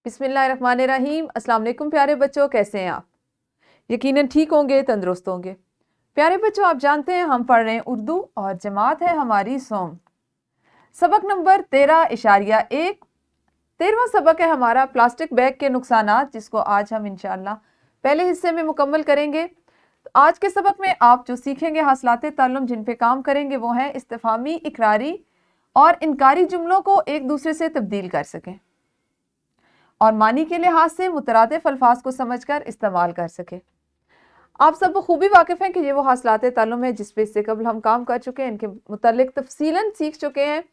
बिस्मिल्लाहिर्रहमानिर्रहीम। अस्सलाम वालेकुम प्यारे बच्चों, कैसे हैं आप? यकीनन ठीक होंगे, तंदुरुस्त होंगे। प्यारे बच्चों, आप जानते हैं हम पढ़ रहे हैं उर्दू और जमात है हमारी सोम। सबक नंबर 13.1। 13वां सबक है हमारा प्लास्टिक बैग के नुकसानात, जिसको आज हम इंशाअल्लाह पहले हिस्से में मुकम्मल करेंगे। आज के सबक में आप जो सीखेंगे, हासिलाते ताल्लुम जिन पे काम करेंगे, वो हैं इस्तिफामी, इकरारी और इनकारी जुमलों को एक दूसरे से तब्दील कर सकें और मानी के लिहाज से मुतरादिफ अल्फाज को समझकर इस्तेमाल कर सके। आप सब खूबी वाकिफ़ हैं कि ये वो हासिलाते ताल्लुम है जिस पे इससे कबल हम काम कर चुके हैं, इनके मुतालिक तफसीलन सीख चुके हैं।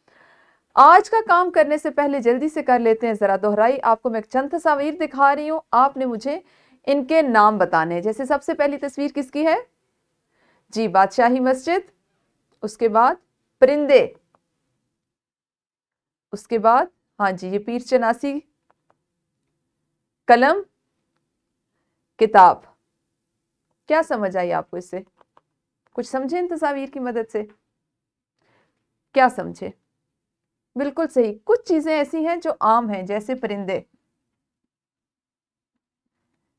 आज का काम करने से पहले जल्दी से कर लेते हैं ज़रा दोहराई। आपको मैं चंद तस्वीर दिखा रही हूँ, आपने मुझे इनके नाम बताने हैं। जैसे सबसे पहली तस्वीर किसकी है जी? बादशाही मस्जिद, उसके बाद परिंदे, उसके बाद हाँ जी ये पीर चनासी, कलम, किताब। क्या समझ आई आपको इससे? कुछ समझे इन तस्वीर की मदद से? क्या समझे? बिल्कुल सही। कुछ चीजें ऐसी हैं जो आम हैं, जैसे परिंदे,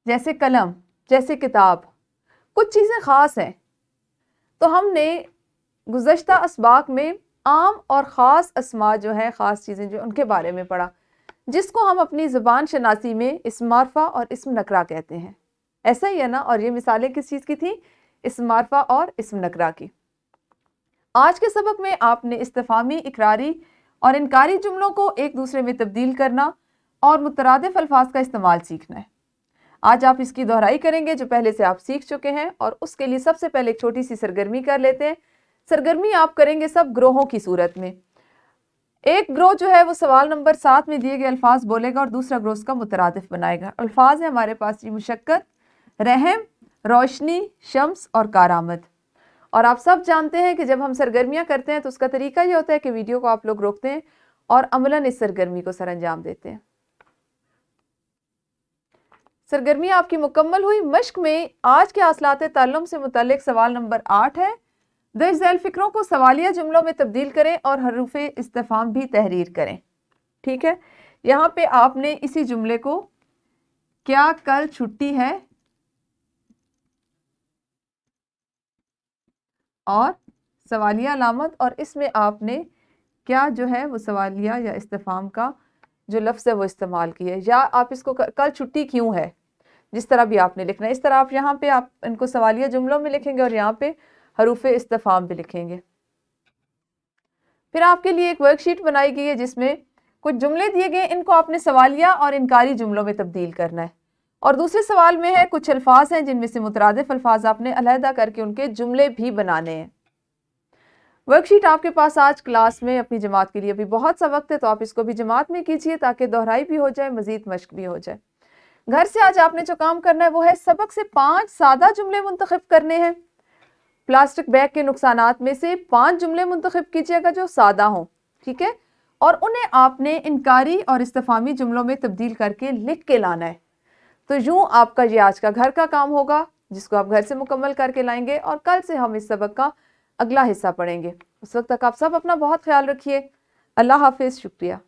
जैसे कलम, जैसे किताब। कुछ चीजें खास हैं। तो हमने गुज़श्ता असबाक में आम और ख़ास अस्मा जो है, ख़ास चीज़ें जो उनके बारे में पढ़ा, जिसको हम अपनी ज़ुबान शनासी में इस्म मारफा और इस्म नकरा कहते हैं। ऐसा ही है ना? और ये मिसालें किस चीज़ की थी? इस्म मारफा और इस्म नकरा की। आज के सबक में आपने इस्तिफामी, इकरारी और इनकारी जुमलों को एक दूसरे में तब्दील करना और मुतरादिफ अल्फाज का इस्तेमाल सीखना है। आज आप इसकी दोहराई करेंगे जो पहले से आप सीख चुके हैं, और उसके लिए सबसे पहले एक छोटी सी सरगर्मी कर लेते हैं। सरगर्मी आप करेंगे सब ग्रोहों की सूरत में। एक ग्रोह जो है वो सवाल नंबर 7 में दिए गए अल्फाज बोलेगा और दूसरा ग्रोह उसका मुतरादिफ बनाएगा। अल्फाज है हमारे पास जी: मुशक्कत, रहम, रोशनी, शम्स और कारामद। और आप सब जानते हैं कि जब हम सरगर्मियां करते हैं तो उसका तरीका ये होता है कि वीडियो को आप लोग रोकते हैं और अमलन इस सरगर्मी को सरअंजाम देते हैं। सरगर्मी आपकी मुकम्मल हुई। मश्क में आज के हासिलाते ताल्लुम से मुतालिक सवाल नंबर 8 है। दर्ज झैल फिक्रों को सवालिया जुमलों में तब्दील करें और हरूफे इस्तिफाम भी तहरीर करें। ठीक है, यहाँ पे आपने इसी जुमले को क्या कल छुट्टी है और सवालिया अलामत, और इसमें आपने क्या जो है वो सवालिया या इस्तिफाम का जो लफ्ज़ है वो इस्तेमाल किया है। या आप इसको कल छुट्टी क्यों है, जिस तरह भी आपने लिखना है। इस तरह आप यहाँ पे आप इनको सवालिया जुमलों में लिखेंगे और यहाँ पे हरूफ इस्तिफाम भी लिखेंगे। फिर आपके लिए एक वर्कशीट बनाई गई है जिसमें कुछ जुमले दिए गए, इनको आपने सवालिया और इनकारी जुमलों में तब्दील करना है। और दूसरे सवाल में है कुछ अल्फाज हैं जिनमें से मुतरादिफ अल्फाज आपने अलहदा करके उनके जुमले भी बनाने हैं। वर्कशीट आपके पास आज क्लास में अपनी जमात के लिए अभी बहुत सा वक्त है, तो आप इसको भी जमात में कीजिए ताकि दोहराई भी हो जाए, मजीद मश्क भी हो जाए। घर से आज आपने जो काम करना है वो है सबक से 5 सादा जुमले मुंतखब करने हैं। प्लास्टिक बैग के नुकसानात में से 5 जुमले मुंतखब कीजिएगा जो सादा हों, ठीक है, और उन्हें आपने इनकारी और इस्तिफामी जुमलों में तब्दील करके लिख के लाना है। तो यूं आपका ये आज का घर का काम होगा जिसको आप घर से मुकम्मल करके लाएंगे, और कल से हम इस सबक का अगला हिस्सा पढ़ेंगे। उस वक्त तक आप सब अपना बहुत ख्याल रखिए। अल्लाह हाफिज़। शुक्रिया।